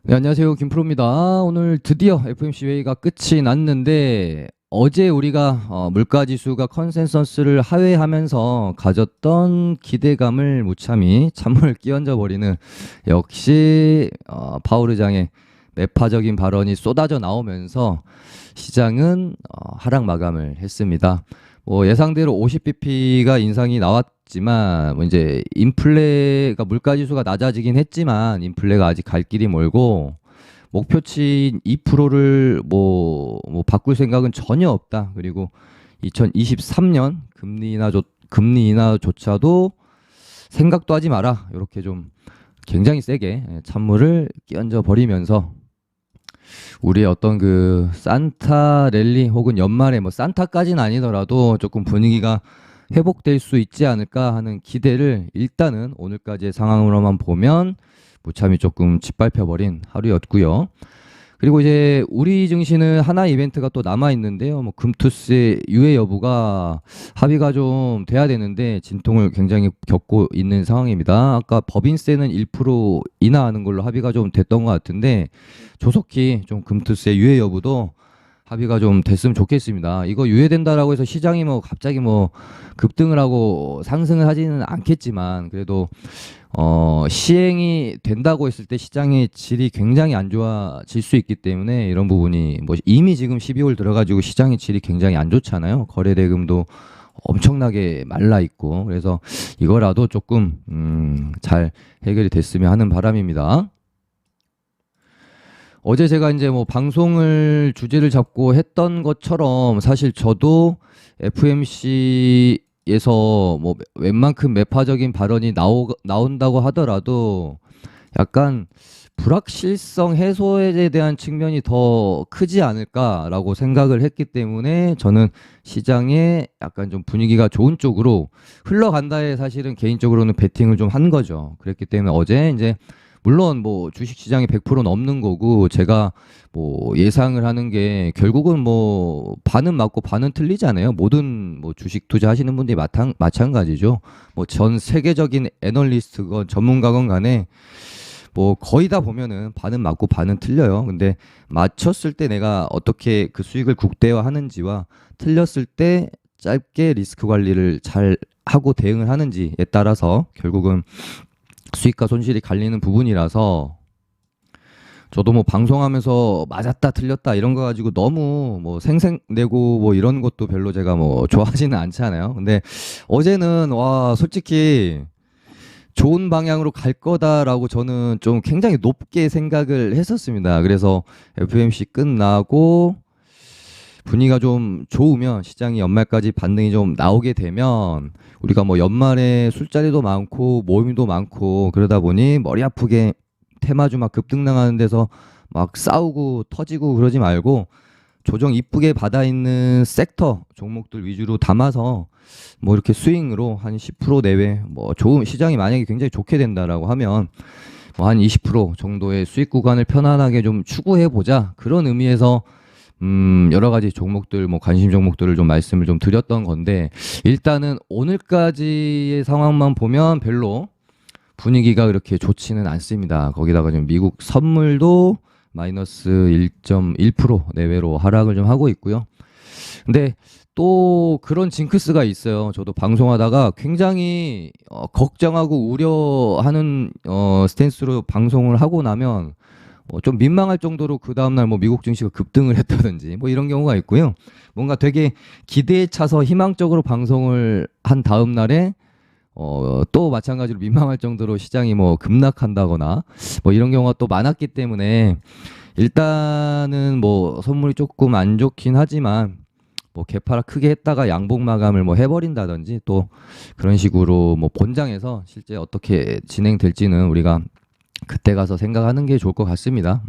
네, 안녕하세요. 김프로입니다. 오늘 드디어 FOMC 회의가 끝이 났는데 어제 우리가 물가 지수가 컨센서스를 하회하면서 가졌던 기대감을 무참히 찬물 끼얹어 버리는 역시 파월 의장의 매파적인 발언이 쏟아져 나오면서 시장은 하락 마감을 했습니다. 뭐 예상대로 50bp가 인상이 나왔지만 뭐 이제 인플레가 물가 지수가 낮아지긴 했지만 인플레가 아직 갈 길이 멀고 목표치인 2%를 뭐 바꿀 생각은 전혀 없다. 그리고 2023년 금리 인하조차도 생각도 하지 마라. 이렇게 좀 굉장히 세게 찬물을 끼얹어 버리면서 우리의 어떤 그 산타 랠리 혹은 연말에 뭐 산타까지는 아니더라도 조금 분위기가 회복될 수 있지 않을까 하는 기대를 일단은 오늘까지의 상황으로만 보면 무참히 조금 짓밟혀버린 하루였고요. 그리고 이제 우리 증시는 하나 이벤트가 또 남아 있는데요. 뭐 금투스의 유예 여부가 합의가 좀 돼야 되는데 진통을 굉장히 겪고 있는 상황입니다. 아까 법인세는 1% 인하하는 걸로 합의가 좀 됐던 것 같은데 조속히 좀 금투스의 유예 여부도 합의가 좀 됐으면 좋겠습니다. 이거 유예된다라고 해서 시장이 뭐 갑자기 뭐 급등을 하고 상승을 하지는 않겠지만 그래도 시행이 된다고 했을 때 시장의 질이 굉장히 안 좋아질 수 있기 때문에 이런 부분이 뭐 이미 지금 12월 들어가지고 시장의 질이 굉장히 안 좋잖아요. 거래 대금도 엄청나게 말라 있고 그래서 이거라도 조금 잘 해결이 됐으면 하는 바람입니다. 어제 제가 이제 뭐 방송을 주제를 잡고 했던 것처럼 사실 저도 FMC에서 뭐 웬만큼 매파적인 발언이 나온다고 하더라도 약간 불확실성 해소에 대한 측면이 더 크지 않을까라고 생각을 했기 때문에 저는 시장에 약간 좀 분위기가 좋은 쪽으로 흘러간다에 사실은 개인적으로는 베팅을 좀 한 거죠. 그랬기 때문에 어제 이제 물론 뭐 주식 시장이 100% 넘는 거고 제가 뭐 예상을 하는 게 결국은 뭐 반은 맞고 반은 틀리잖아요. 모든 뭐 주식 투자하시는 분들이 마찬가지죠. 뭐 전 세계적인 애널리스트건 전문가건 간에 뭐 거의 다 보면은 반은 맞고 반은 틀려요. 근데 맞췄을 때 내가 어떻게 그 수익을 국대화하는지와 틀렸을 때 짧게 리스크 관리를 잘 하고 대응을 하는지에 따라서 결국은 수익과 손실이 갈리는 부분이라서 저도 뭐 방송하면서 맞았다 틀렸다 이런 거 가지고 너무 뭐 생색내고 뭐 이런 것도 별로 제가 뭐 좋아하지는 않잖아요. 근데 어제는 와 솔직히 좋은 방향으로 갈 거다라고 저는 좀 굉장히 높게 생각을 했었습니다. 그래서 FMC 끝나고 분위기가 좀 좋으면 시장이 연말까지 반등이 좀 나오게 되면 우리가 뭐 연말에 술자리도 많고 모임도 많고 그러다 보니 머리 아프게 테마주 막 급등 나가는 데서 막 싸우고 터지고 그러지 말고 조정 이쁘게 받아 있는 섹터 종목들 위주로 담아서 뭐 이렇게 스윙으로 한 10% 내외 뭐 좋은 시장이 만약에 굉장히 좋게 된다라고 하면 뭐 한 20% 정도의 수익 구간을 편안하게 좀 추구해 보자 그런 의미에서 여러 가지 종목들 뭐 관심 종목들을 좀 말씀을 좀 드렸던 건데 일단은 오늘까지의 상황만 보면 별로 분위기가 그렇게 좋지는 않습니다. 거기다가 지금 미국 선물도 마이너스 1.1% 내외로 하락을 좀 하고 있고요. 근데 또 그런 징크스가 있어요. 저도 방송하다가 굉장히 걱정하고 우려하는 스탠스로 방송을 하고 나면 좀 민망할 정도로 그 다음날 뭐 미국 증시가 급등을 했다든지 뭐 이런 경우가 있고요. 뭔가 되게 기대에 차서 희망적으로 방송을 한 다음날에 또 마찬가지로 민망할 정도로 시장이 뭐 급락한다거나 뭐 이런 경우가 또 많았기 때문에 일단은 뭐 선물이 조금 안 좋긴 하지만 뭐 개파락 크게 했다가 양봉 마감을 뭐 해버린다든지 또 그런 식으로 뭐 본장에서 실제 어떻게 진행될지는 우리가 그때 가서 생각하는 게 좋을 것 같습니다.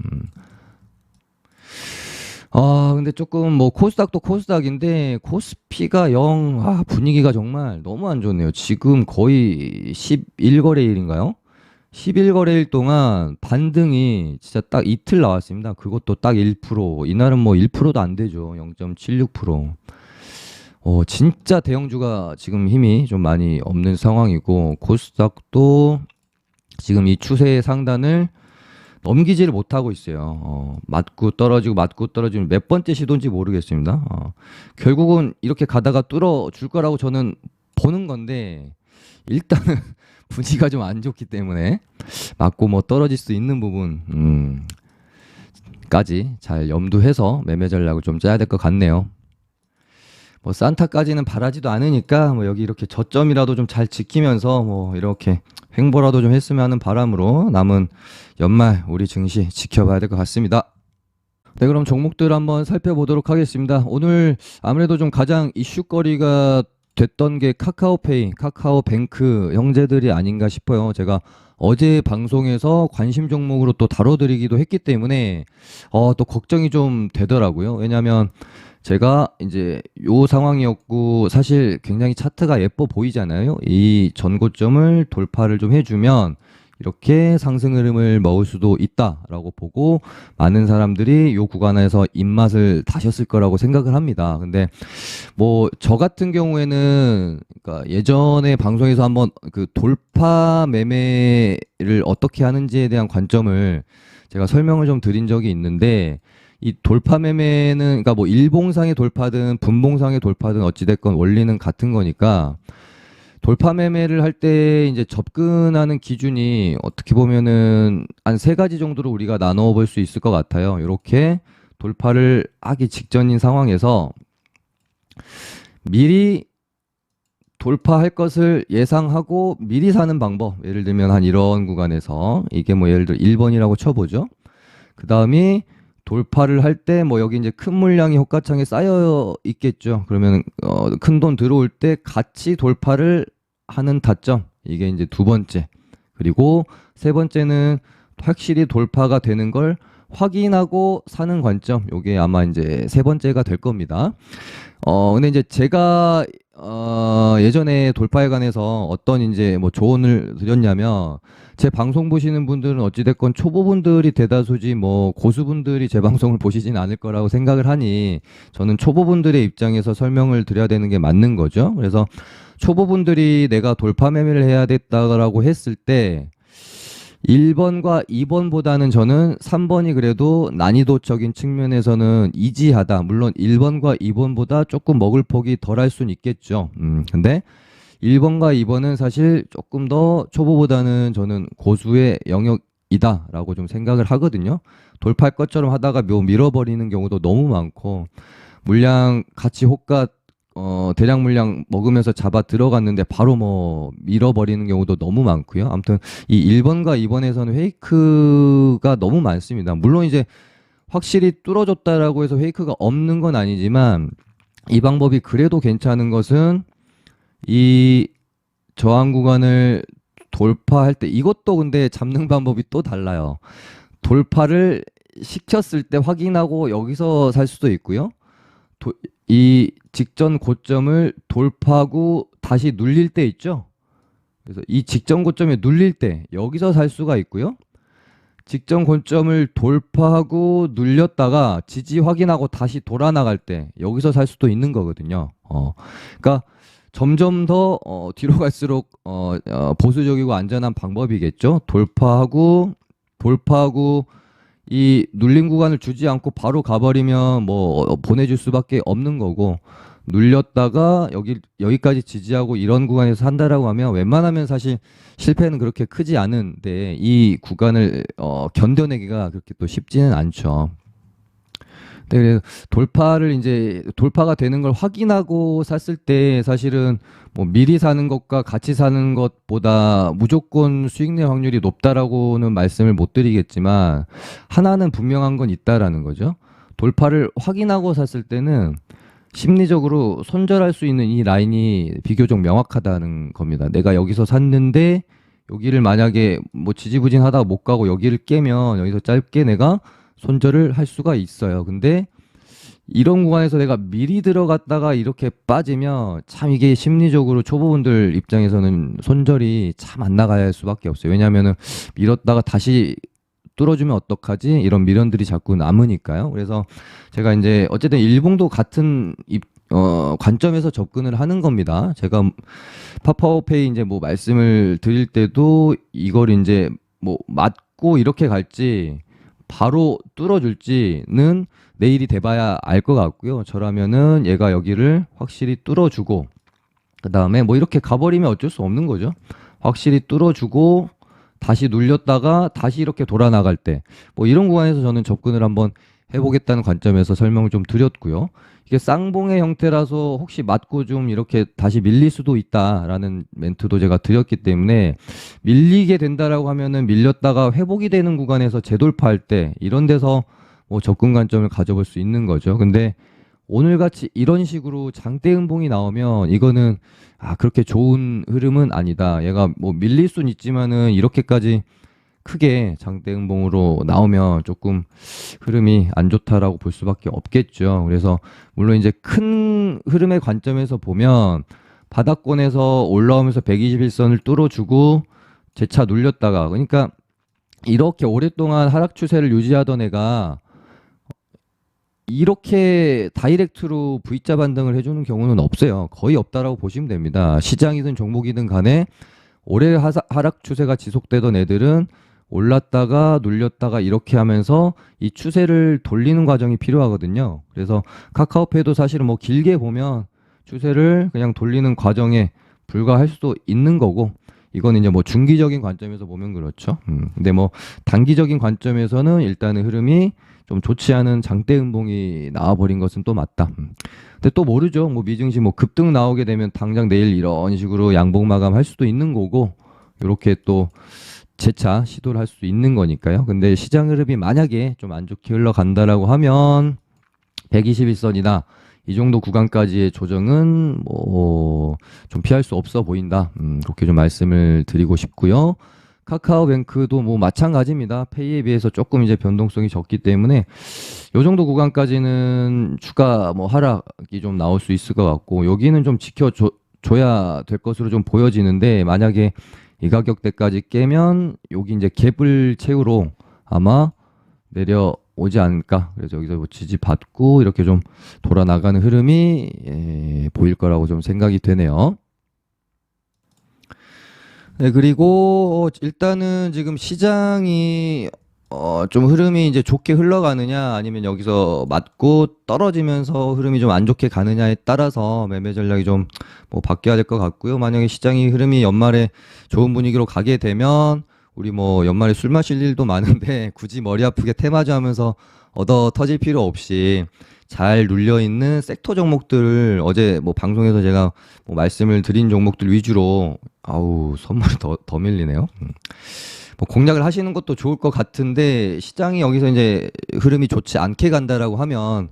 근데 조금 뭐 코스닥도 코스닥인데 코스피가 분위기가 정말 너무 안 좋네요. 지금 거의 11거래일인가요? 11거래일 동안 반등이 진짜 딱 이틀 나왔습니다. 그것도 딱 1%. 이날은 뭐 1%도 안 되죠. 0.76%. 진짜 대형주가 지금 힘이 좀 많이 없는 상황이고 코스닥도 지금 이 추세의 상단을 넘기지를 못하고 있어요. 맞고 떨어지고 맞고 떨어지면 몇 번째 시도인지 모르겠습니다. 결국은 이렇게 가다가 뚫어줄 거라고 저는 보는 건데 일단은 분위기가 좀 안 좋기 때문에 맞고 뭐 떨어질 수 있는 부분 까지 잘 염두해서 매매 전략을 좀 짜야 될 것 같네요. 뭐 산타까지는 바라지도 않으니까 뭐 여기 이렇게 저점이라도 좀 잘 지키면서 뭐 이렇게 횡보라도 좀 했으면 하는 바람으로 남은 연말 우리 증시 지켜봐야 될 것 같습니다. 네, 그럼 종목들 한번 살펴보도록 하겠습니다. 오늘 아무래도 좀 가장 이슈거리가 됐던 게 카카오페이, 카카오뱅크 형제들이 아닌가 싶어요. 제가 어제 방송에서 관심 종목으로 또 다뤄드리기도 했기 때문에 또 걱정이 좀 되더라고요. 왜냐하면 제가 이제 요 상황이었고 사실 굉장히 차트가 예뻐 보이잖아요. 이 전고점을 돌파를 좀 해주면 이렇게 상승 흐름을 먹을 수도 있다라고 보고 많은 사람들이 요 구간에서 입맛을 다셨을 거라고 생각을 합니다. 근데 뭐 저 같은 경우에는 그러니까 예전에 방송에서 한번 그 돌파 매매를 어떻게 하는지에 대한 관점을 제가 설명을 좀 드린 적이 있는데 이 돌파 매매는 그러니까 뭐 일봉상의 돌파든 분봉상의 돌파든 어찌됐건 원리는 같은 거니까 돌파 매매를 할 때 이제 접근하는 기준이 어떻게 보면은 한 세 가지 정도로 우리가 나누어 볼 수 있을 것 같아요. 이렇게 돌파를 하기 직전인 상황에서 미리 돌파할 것을 예상하고 미리 사는 방법. 예를 들면 한 이런 구간에서 이게 뭐 예를 들어 1번이라고 쳐보죠. 그 다음이 돌파를 할 때 뭐 여기 이제 큰 물량이 호가창에 쌓여 있겠죠. 그러면 큰 돈 들어올 때 같이 돌파를 하는 타점. 이게 이제 두 번째. 그리고 세 번째는 확실히 돌파가 되는 걸 확인하고 사는 관점. 요게 아마 이제 세 번째가 될 겁니다. 근데 이제 제가 예전에 돌파에 관해서 어떤 이제 뭐 조언을 드렸냐면 제 방송 보시는 분들은 어찌됐건 초보분들이 대다수지 뭐 고수분들이 제 방송을 보시진 않을 거라고 생각을 하니 저는 초보분들의 입장에서 설명을 드려야 되는 게 맞는 거죠. 그래서 초보분들이 내가 돌파 매매를 해야 됐다라고 했을 때 1번과 2번보다는 저는 3번이 그래도 난이도적인 측면에서는 이지하다. 물론 1번과 2번보다 조금 먹을 폭이 덜할 수는 있겠죠. 근데 1번과 2번은 사실 조금 더 초보보다는 저는 고수의 영역이다라고 좀 생각을 하거든요. 돌파할 것처럼 하다가 밀어버리는 경우도 너무 많고 물량 같이 호가 대량 물량 먹으면서 잡아 들어갔는데 바로 뭐 밀어버리는 경우도 너무 많고요. 아무튼 이 1번과 2번에서는 페이크가 너무 많습니다. 물론 이제 확실히 뚫어줬다라고 해서 페이크가 없는 건 아니지만 이 방법이 그래도 괜찮은 것은 이 저항 구간을 돌파할 때 이것도 근데 잡는 방법이 또 달라요. 돌파를 시켰을 때 확인하고 여기서 살 수도 있고요. 이 직전 고점을 돌파하고 다시 눌릴 때 있죠. 그래서 이 직전 고점에 눌릴 때 여기서 살 수가 있고요. 직전 고점을 돌파하고 눌렸다가 지지 확인하고 다시 돌아 나갈 때 여기서 살 수도 있는 거거든요. 그러니까 점점 더 뒤로 갈수록 보수적이고 안전한 방법이겠죠. 돌파하고 이 눌림 구간을 주지 않고 바로 가버리면 뭐 보내줄 수밖에 없는 거고 눌렸다가 여기까지 지지하고 이런 구간에서 산다라고 하면 웬만하면 사실 실패는 그렇게 크지 않은데 이 구간을 견뎌내기가 그렇게 또 쉽지는 않죠. 네, 그래서 돌파가 되는 걸 확인하고 샀을 때 사실은 뭐 미리 사는 것과 같이 사는 것보다 무조건 수익 낼 확률이 높다라고는 말씀을 못 드리겠지만 하나는 분명한 건 있다라는 거죠. 돌파를 확인하고 샀을 때는 심리적으로 손절할 수 있는 이 라인이 비교적 명확하다는 겁니다. 내가 여기서 샀는데 여기를 만약에 뭐 지지부진하다가 못 가고 여기를 깨면 여기서 짧게 내가 손절을 할 수가 있어요. 근데 이런 구간에서 내가 미리 들어갔다가 이렇게 빠지면 참 이게 심리적으로 초보분들 입장에서는 손절이 참 안 나갈 수밖에 없어요. 왜냐하면은 밀었다가 다시 뚫어주면 어떡하지? 이런 미련들이 자꾸 남으니까요. 그래서 제가 이제 어쨌든 일봉도 같은 관점에서 접근을 하는 겁니다. 제가 파파오페이 이제 뭐 말씀을 드릴 때도 이걸 이제 뭐 뚫고 이렇게 갈지 바로 뚫어줄지는 내일이 돼봐야 알 것 같고요. 저라면은 얘가 여기를 확실히 뚫어주고 그 다음에 뭐 이렇게 가버리면 어쩔 수 없는 거죠. 확실히 뚫어주고 다시 눌렸다가 다시 이렇게 돌아 나갈 때 뭐 이런 구간에서 저는 접근을 한번 해보겠다는 관점에서 설명을 좀 드렸고요. 이게 쌍봉의 형태라서 혹시 맞고 좀 이렇게 다시 밀릴 수도 있다라는 멘트도 제가 드렸기 때문에 밀리게 된다라고 하면은 밀렸다가 회복이 되는 구간에서 재돌파할 때 이런 데서 뭐 접근 관점을 가져볼 수 있는 거죠. 근데 오늘같이 이런 식으로 장대 음봉이 나오면 이거는 그렇게 좋은 흐름은 아니다. 얘가 뭐 밀릴 순 있지만은 이렇게까지 크게 장대 음봉으로 나오면 조금 흐름이 안 좋다라고 볼 수밖에 없겠죠. 그래서 물론 이제 큰 흐름의 관점에서 보면 바닥권에서 올라오면서 121선을 뚫어주고 재차 눌렸다가 그러니까 이렇게 오랫동안 하락 추세를 유지하던 애가 이렇게 다이렉트로 V자 반등을 해주는 경우는 없어요. 거의 없다라고 보시면 됩니다. 시장이든 종목이든 간에 올해 하락 추세가 지속되던 애들은 올랐다가 눌렸다가 이렇게 하면서 이 추세를 돌리는 과정이 필요하거든요. 그래서 카카오페이도 사실은 뭐 길게 보면 추세를 그냥 돌리는 과정에 불과할 수도 있는 거고 이건 이제 뭐 중기적인 관점에서 보면 그렇죠. 근데 뭐 단기적인 관점에서는 일단은 흐름이 좀 좋지 않은 장대 음봉이 나와버린 것은 또 맞다. 근데 또 모르죠. 뭐 미증시 뭐 급등 나오게 되면 당장 내일 이런 식으로 양봉 마감할 수도 있는 거고 이렇게 또 재차 시도를 할 수도 있는 거니까요. 근데 시장 흐름이 만약에 좀 안 좋게 흘러간다라고 하면 121선이나 이 정도 구간까지의 조정은 뭐 좀 피할 수 없어 보인다. 그렇게 좀 말씀을 드리고 싶고요. 카카오뱅크도 뭐 마찬가지입니다. 페이에 비해서 조금 이제 변동성이 적기 때문에 요 정도 구간까지는 추가 뭐 하락이 좀 나올 수 있을 것 같고 여기는 좀 지켜줘야 될 것으로 좀 보여지는데 만약에 이 가격대까지 깨면 여기 이제 갭을 채우러 아마 내려오지 않을까. 그래서 여기서 뭐 지지받고 이렇게 좀 돌아 나가는 흐름이 보일 거라고 좀 생각이 되네요. 네, 그리고 일단은 지금 시장이 좀 흐름이 이제 좋게 흘러가느냐 아니면 여기서 맞고 떨어지면서 흐름이 좀 안 좋게 가느냐에 따라서 매매 전략이 좀 뭐 바뀌어야 될 것 같고요. 만약에 시장이 흐름이 연말에 좋은 분위기로 가게 되면 우리 뭐 연말에 술 마실 일도 많은데 굳이 머리 아프게 테마주 하면서 얻어 터질 필요 없이 잘 눌려 있는 섹터 종목들을 어제 뭐 방송에서 제가 뭐 말씀을 드린 종목들 위주로 선물이 더 밀리네요. 뭐 공략을 하시는 것도 좋을 것 같은데 시장이 여기서 이제 흐름이 좋지 않게 간다라고 하면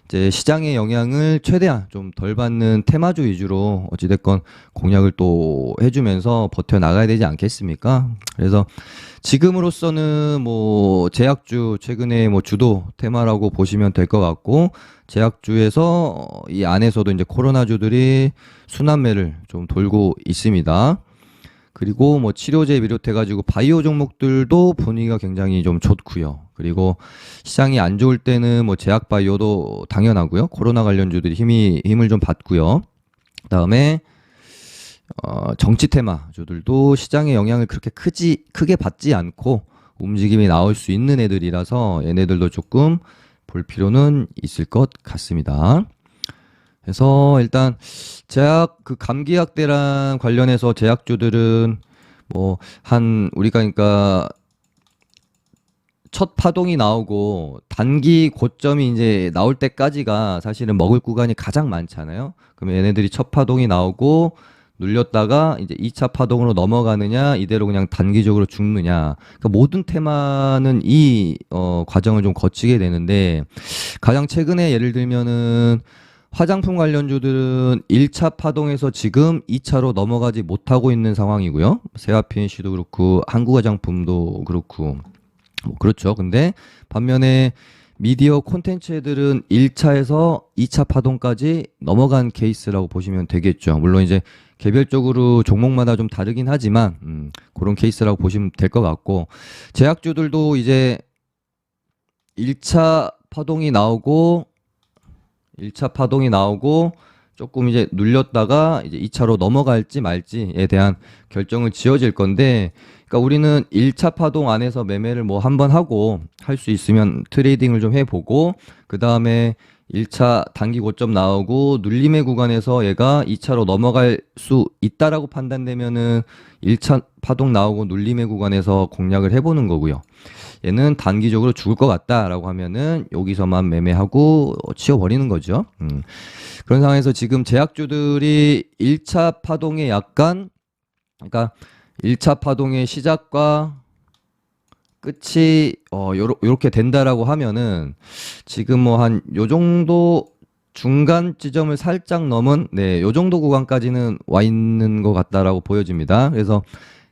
이제 시장의 영향을 최대한 좀 덜 받는 테마주 위주로 어찌됐건 공략을 또 해주면서 버텨 나가야 되지 않겠습니까? 그래서 지금으로서는 뭐 제약주 최근에 뭐 주도 테마라고 보시면 될 것 같고 제약주에서 이 안에서도 이제 코로나주들이 순환매를 좀 돌고 있습니다. 그리고 뭐 치료제 비롯해가지고 바이오 종목들도 분위기가 굉장히 좀 좋고요. 그리고 시장이 안 좋을 때는 뭐 제약 바이오도 당연하고요. 코로나 관련주들이 힘을 좀 받고요. 그다음에 정치 테마주들도 시장의 영향을 그렇게 크게 받지 않고 움직임이 나올 수 있는 애들이라서 얘네들도 조금 볼 필요는 있을 것 같습니다. 그래서 일단 그 감기약대랑 관련해서 제약주들은 뭐 우리가 그러니까 첫 파동이 나오고 단기 고점이 이제 나올 때까지가 사실은 먹을 구간이 가장 많잖아요. 그러면 얘네들이 첫 파동이 나오고 눌렸다가 이제 2차 파동으로 넘어가느냐 이대로 그냥 단기적으로 죽느냐. 그러니까 모든 테마는 이 과정을 좀 거치게 되는데 가장 최근에 예를 들면은 화장품 관련주들은 1차 파동에서 지금 2차로 넘어가지 못하고 있는 상황이고요. 세아피엔시도 그렇고 한국화장품도 그렇고 뭐 그렇죠. 근데 반면에 미디어 콘텐츠 애들은 1차에서 2차 파동까지 넘어간 케이스라고 보시면 되겠죠. 물론 이제 개별적으로 종목마다 좀 다르긴 하지만 그런 케이스라고 보시면 될 것 같고 제약주들도 이제 1차 파동이 나오고 조금 이제 눌렸다가 이제 2차로 넘어갈지 말지에 대한 결정을 지어질 건데, 그러니까 우리는 1차 파동 안에서 매매를 뭐 한 번 하고 할 수 있으면 트레이딩을 좀 해보고, 그 다음에 1차 단기 고점 나오고 눌림의 구간에서 얘가 2차로 넘어갈 수 있다라고 판단되면은 1차 파동 나오고 눌림의 구간에서 공략을 해보는 거고요. 얘는 단기적으로 죽을 것 같다라고 하면은 여기서만 매매하고 치워버리는 거죠. 그런 상황에서 지금 제약주들이 1차 파동에 약간, 그러니까 1차 파동의 시작과 끝이 요렇게 된다라고 하면은 지금 뭐 한 요 정도 중간 지점을 살짝 넘은 요 정도 구간까지는 와 있는 것 같다라고 보여집니다. 그래서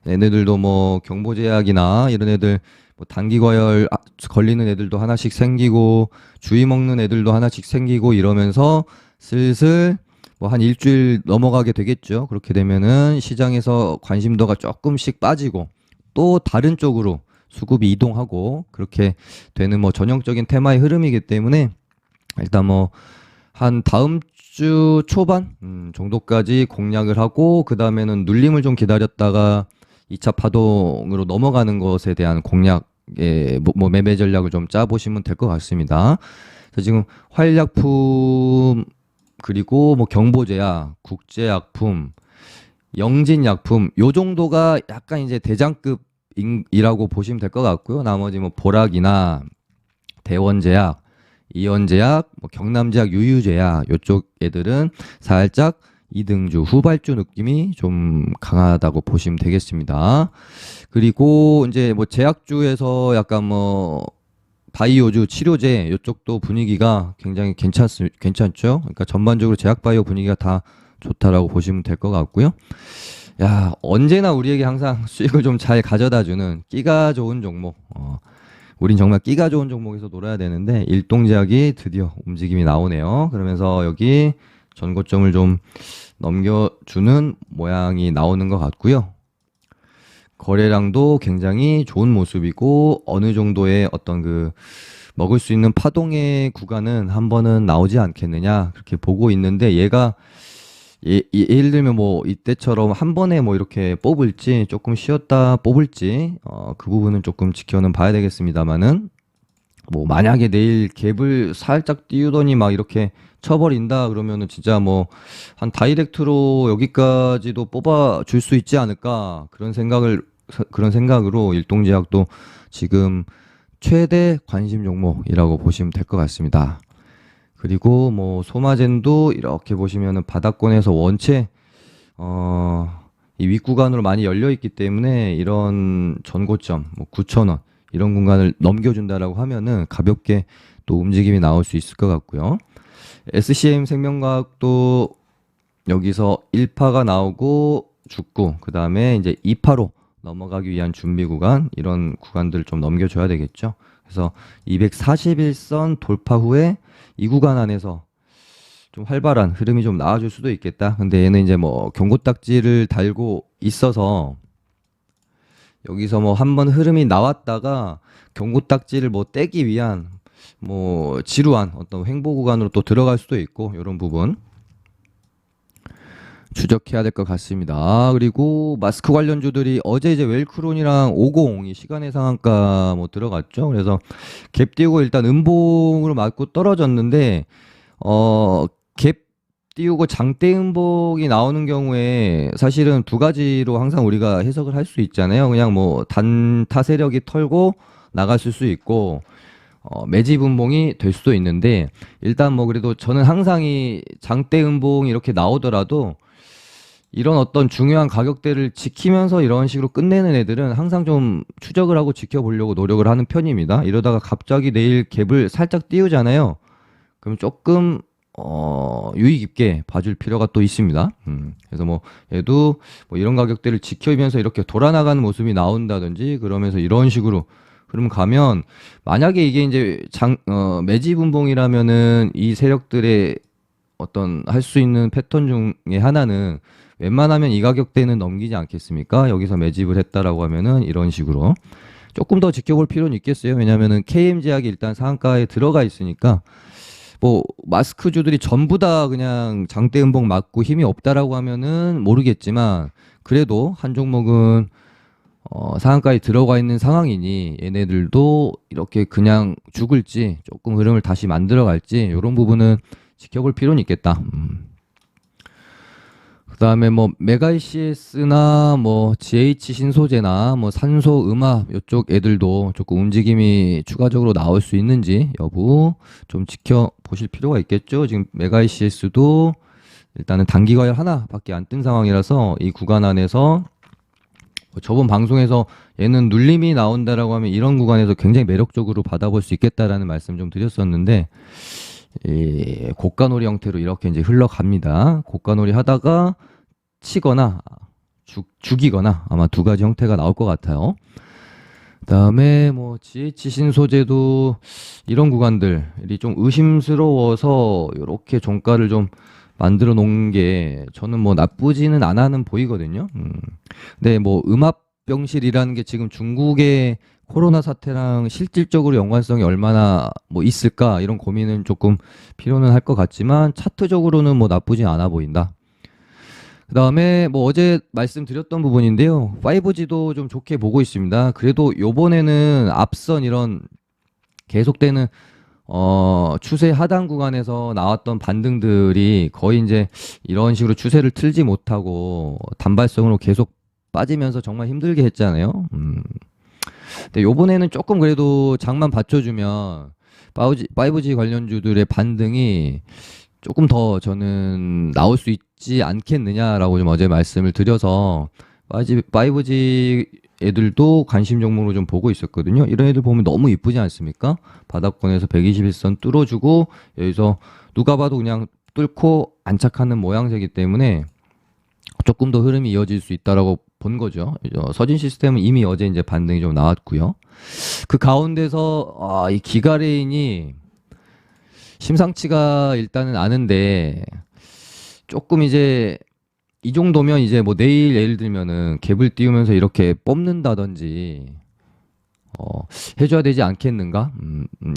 얘네들도 뭐 경보제약이나 이런 애들 뭐 단기 과열 걸리는 애들도 하나씩 생기고 주의 먹는 애들도 하나씩 생기고 이러면서 슬슬 뭐 한 일주일 넘어가게 되겠죠. 그렇게 되면은 시장에서 관심도가 조금씩 빠지고 또 다른 쪽으로 수급이 이동하고 그렇게 되는 뭐 전형적인 테마의 흐름이기 때문에 일단 뭐 한 다음 주 초반 정도까지 공략을 하고 그 다음에는 눌림을 좀 기다렸다가 2차 파동으로 넘어가는 것에 대한 공략의 뭐 매매 전략을 좀 짜보시면 될 것 같습니다. 그래서 지금 화일약품 그리고 뭐 경보제약, 국제약품, 영진약품 요 정도가 약간 이제 대장급이라고 보시면 될 것 같고요. 나머지 뭐 보락이나 대원제약, 이원제약, 뭐 경남제약, 유유제약 요쪽 애들은 살짝 이등주, 후발주 느낌이 좀 강하다고 보시면 되겠습니다. 그리고 이제 뭐 제약주에서 약간 뭐 바이오주, 치료제 이쪽도 분위기가 굉장히 괜찮죠. 그러니까 전반적으로 제약바이오 분위기가 다 좋다라고 보시면 될 것 같고요. 야, 언제나 우리에게 항상 수익을 좀 잘 가져다주는 끼가 좋은 종목. 우린 정말 끼가 좋은 종목에서 놀아야 되는데 일동제약이 드디어 움직임이 나오네요. 그러면서 여기 전고점을 좀 넘겨주는 모양이 나오는 것 같고요. 거래량도 굉장히 좋은 모습이고 어느 정도의 어떤 그 먹을 수 있는 파동의 구간은 한 번은 나오지 않겠느냐 그렇게 보고 있는데 얘가 예를 들면 뭐 이때처럼 한 번에 뭐 이렇게 뽑을지 조금 쉬었다 뽑을지 그 부분은 조금 지켜는 봐야 되겠습니다만은 뭐 만약에 내일 갭을 살짝 띄우더니 막 이렇게 쳐버린다 그러면은 진짜 뭐 한 다이렉트로 여기까지도 뽑아 줄 수 있지 않을까 그런 생각으로 일동제약도 지금 최대 관심 종목이라고 보시면 될 것 같습니다. 그리고 뭐 소마젠도 이렇게 보시면은 바닥권에서 원체 이 윗구간으로 많이 열려 있기 때문에 이런 전고점 뭐 9,000원 이런 공간을 넘겨준다라고 하면은 가볍게 또 움직임이 나올 수 있을 것 같고요. SCM 생명과학도 여기서 1파가 나오고 죽고 그 다음에 이제 2파로 넘어가기 위한 준비 구간 이런 구간들 좀 넘겨줘야 되겠죠. 그래서 241선 돌파 후에 이 구간 안에서 좀 활발한 흐름이 좀 나와줄 수도 있겠다. 근데 얘는 이제 뭐 경고딱지를 달고 있어서 여기서 뭐 한번 흐름이 나왔다가 경고딱지를 뭐 떼기 위한 뭐 지루한 어떤 횡보 구간으로 또 들어갈 수도 있고 이런 부분 추적해야 될 것 같습니다. 그리고 마스크 관련주들이 어제 이제 웰크론이랑 50이 시간의 상한가 뭐 들어갔죠. 그래서 갭 띄우고 일단 음봉으로 맞고 떨어졌는데 갭 띄우고 장대 음봉이 나오는 경우에 사실은 두 가지로 항상 우리가 해석을 할 수 있잖아요. 그냥 뭐 단타 세력이 털고 나갔을 수 있고 매집 음봉이 될 수도 있는데 일단 뭐 그래도 저는 항상 이 장대 음봉이 이렇게 나오더라도 이런 어떤 중요한 가격대를 지키면서 이런 식으로 끝내는 애들은 항상 좀 추적을 하고 지켜보려고 노력을 하는 편입니다. 이러다가 갑자기 내일 갭을 살짝 띄우잖아요. 그럼 조금 유의 깊게 봐줄 필요가 또 있습니다. 그래서 뭐 얘도 뭐 이런 가격대를 지키면서 이렇게 돌아나가는 모습이 나온다든지 그러면서 이런 식으로 그러면 가면 만약에 이게 이제 매집 음봉이라면은 이 세력들의 어떤 할 수 있는 패턴 중에 하나는 웬만하면 이 가격대는 넘기지 않겠습니까? 여기서 매집을 했다라고 하면은 이런 식으로 조금 더 지켜볼 필요는 있겠어요. 왜냐하면은 KM제약이 일단 상한가에 들어가 있으니까 뭐 마스크주들이 전부 다 그냥 장대 음봉 맞고 힘이 없다라고 하면은 모르겠지만 그래도 한 종목은 상한가에 들어가 있는 상황이니 얘네들도 이렇게 그냥 죽을지 조금 흐름을 다시 만들어 갈지 이런 부분은 지켜볼 필요는 있겠다. 그다음에 뭐 메가 ECS나 뭐 GH 신소재나 뭐 산소 음압 이쪽 애들도 조금 움직임이 추가적으로 나올 수 있는지 여부 좀 지켜보실 필요가 있겠죠. 지금 메가 ECS도 일단은 단기 과열 하나밖에 안 뜬 상황이라서 이 구간 안에서 저번 방송에서 얘는 눌림이 나온다라고 하면 이런 구간에서 굉장히 매력적으로 받아볼 수 있겠다라는 말씀 좀 드렸었는데 고가놀이 형태로 이렇게 이제 흘러갑니다. 고가놀이 하다가 치거나 죽이거나 아마 두 가지 형태가 나올 것 같아요. 그다음에 뭐 GH 신소재도 이런 구간들이 좀 의심스러워서 이렇게 종가를 좀 만들어 놓은 게 저는 뭐 나쁘지는 않아는 보이거든요. 근데 뭐 음압병실이라는 게 지금 중국의 코로나 사태랑 실질적으로 연관성이 얼마나 뭐 있을까 이런 고민은 조금 필요는 할 것 같지만 차트적으로는 뭐 나쁘지 않아 보인다. 그다음에 뭐 어제 말씀드렸던 부분인데요. 5G도 좀 좋게 보고 있습니다. 그래도 요번에는 앞선 이런 계속되는 추세 하단 구간에서 나왔던 반등들이 거의 이제 이런 식으로 추세를 틀지 못하고 단발성으로 계속 빠지면서 정말 힘들게 했잖아요. 근데 요번에는 조금 그래도 장만 받쳐주면 5G 관련주들의 반등이 조금 더 저는 나올 수 있지 않겠느냐라고 좀 어제 말씀을 드려서 5G 애들도 관심 종목으로 좀 보고 있었거든요. 이런 애들 보면 너무 이쁘지 않습니까? 바닥권에서 121선 뚫어주고 여기서 누가 봐도 그냥 뚫고 안착하는 모양새이기 때문에 조금 더 흐름이 이어질 수 있다라고 본 거죠. 서진 시스템은 이미 어제 이제 반등이 좀 나왔고요. 그 가운데서 이 기가레인이 심상치가 일단은 않은데 조금 이제 이 정도면 이제 뭐 내일 예를 들면은 갭을 띄우면서 이렇게 뽑는다든지 해줘야 되지 않겠는가?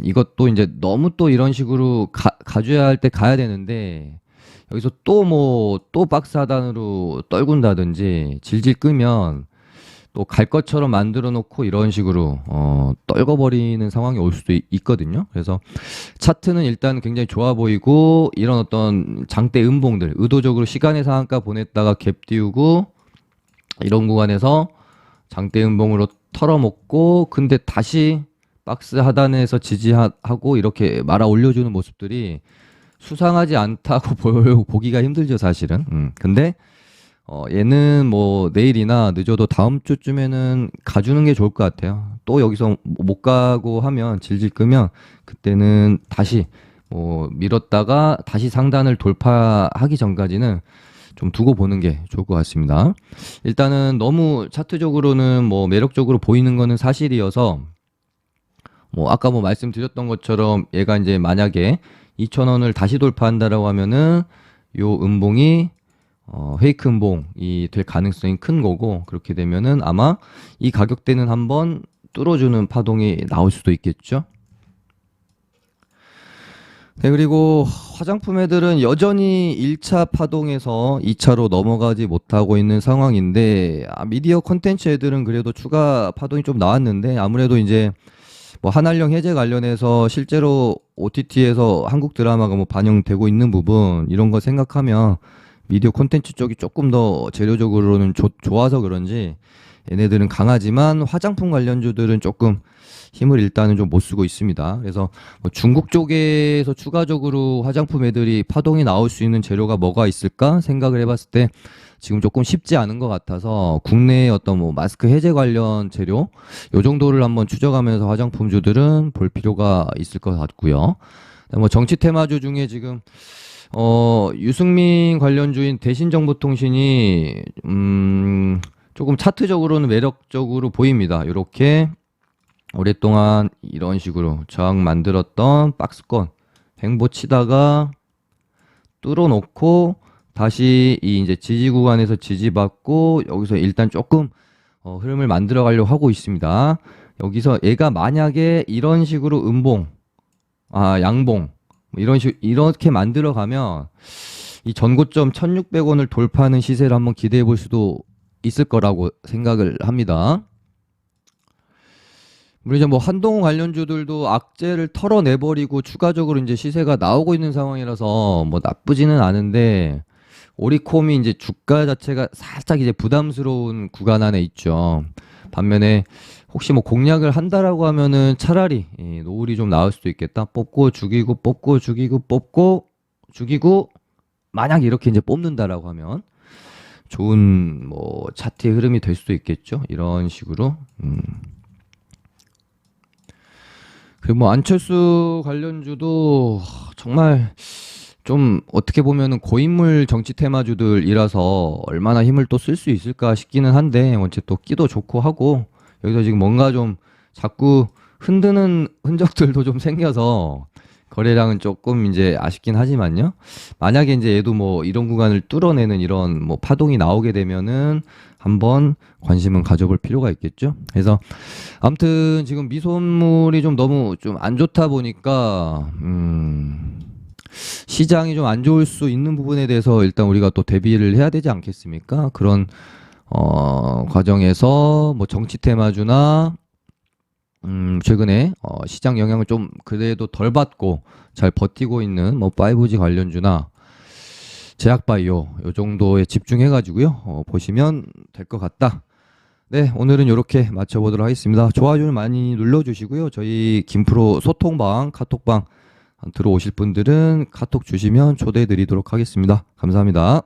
이것도 이제 너무 또 이런 식으로 가줘야 할 때 가야 되는데 여기서 또 박스 하단으로 떨군다든지 질질 끄면 또 갈 것처럼 만들어 놓고 이런 식으로 떨궈버리는 상황이 올 수도 있거든요. 그래서 차트는 일단 굉장히 좋아 보이고 이런 어떤 장대 음봉들 의도적으로 시간의 상한가 보냈다가 갭 띄우고 이런 구간에서 장대 음봉으로 털어먹고 근데 다시 박스 하단에서 지지하고 이렇게 말아 올려주는 모습들이 수상하지 않다고 보기가 힘들죠 사실은. 근데 얘는 뭐 내일이나 늦어도 다음 주쯤에는 가주는 게 좋을 것 같아요. 또 여기서 못 가고 하면 질질 끄면 그때는 다시 뭐 밀었다가 다시 상단을 돌파하기 전까지는 좀 두고 보는 게 좋을 것 같습니다. 일단은 너무 차트적으로는 뭐 매력적으로 보이는 거는 사실이어서 뭐 아까 뭐 말씀드렸던 것처럼 얘가 이제 만약에 2,000원을 다시 돌파한다라고 하면은 요 음봉이 페이크 음봉이 될 가능성이 큰 거고 그렇게 되면은 아마 이 가격대는 한번 뚫어주는 파동이 나올 수도 있겠죠. 네, 그리고 화장품 애들은 여전히 1차 파동에서 2차로 넘어가지 못하고 있는 상황인데 미디어 콘텐츠 애들은 그래도 추가 파동이 좀 나왔는데 아무래도 이제 뭐 한한령 해제 관련해서 실제로 OTT에서 한국 드라마가 뭐 반영되고 있는 부분 이런 거 생각하면 미디어 콘텐츠 쪽이 조금 더 재료적으로는 좋아서 그런지 얘네들은 강하지만 화장품 관련주들은 조금 힘을 일단은 좀 못 쓰고 있습니다. 그래서 뭐 중국 쪽에서 추가적으로 화장품 애들이 파동이 나올 수 있는 재료가 뭐가 있을까 생각을 해봤을 때 지금 조금 쉽지 않은 것 같아서 국내의 어떤 뭐 마스크 해제 관련 재료 요 정도를 한번 추적하면서 화장품주들은 볼 필요가 있을 것 같고요. 뭐 정치 테마주 중에 지금 유승민 관련주인 대신정보통신이 조금 차트적으로는 매력적으로 보입니다. 이렇게 오랫동안 이런 식으로 저항 만들었던 박스권 횡보 치다가 뚫어놓고 다시 이 이제 지지 구간에서 지지받고 여기서 일단 조금 흐름을 만들어 가려고 하고 있습니다. 여기서 얘가 만약에 이런 식으로 음봉, 양봉 뭐 이렇게 만들어 가면 이 전고점 1,600원을 돌파하는 시세를 한번 기대해 볼 수도 있을 거라고 생각을 합니다. 우리 이제 뭐 한동훈 관련주들도 악재를 털어내버리고 추가적으로 이제 시세가 나오고 있는 상황이라서 뭐 나쁘지는 않은데, 오리콤이 이제 주가 자체가 살짝 이제 부담스러운 구간 안에 있죠. 반면에 혹시 뭐 공략을 한다라고 하면은 차라리 이 노을이 좀 나올 수도 있겠다. 뽑고 죽이고 뽑고 죽이고 뽑고 죽이고, 만약 이렇게 이제 뽑는다라고 하면 좋은 뭐 차트의 흐름이 될 수도 있겠죠. 이런 식으로. 그리고 뭐 안철수 관련주도 정말 좀 어떻게 보면은 고인물 정치 테마주들이라서 얼마나 힘을 또 쓸 수 있을까 싶기는 한데, 원체 또 끼도 좋고 하고 여기서 지금 뭔가 좀 자꾸 흔드는 흔적들도 좀 생겨서 거래량은 조금 이제 아쉽긴 하지만요. 만약에 이제 얘도 뭐 이런 구간을 뚫어내는 이런 뭐 파동이 나오게 되면은 한번 관심은 가져볼 필요가 있겠죠. 그래서 아무튼 지금 미선물이 좀 너무 좀 안 좋다 보니까 시장이 좀 안 좋을 수 있는 부분에 대해서 일단 우리가 또 대비를 해야 되지 않겠습니까? 그런 과정에서 뭐 정치 테마주나 최근에 시장 영향을 좀 그래도 덜 받고 잘 버티고 있는 뭐 5G 관련주나 제약바이오 요 정도에 집중해 가지고요. 보시면 될 것 같다. 네, 오늘은 이렇게 마쳐보도록 하겠습니다. 좋아요를 많이 눌러주시고요. 저희 김프로 소통방, 카톡방 들어오실 분들은 카톡 주시면 초대해 드리도록 하겠습니다. 감사합니다.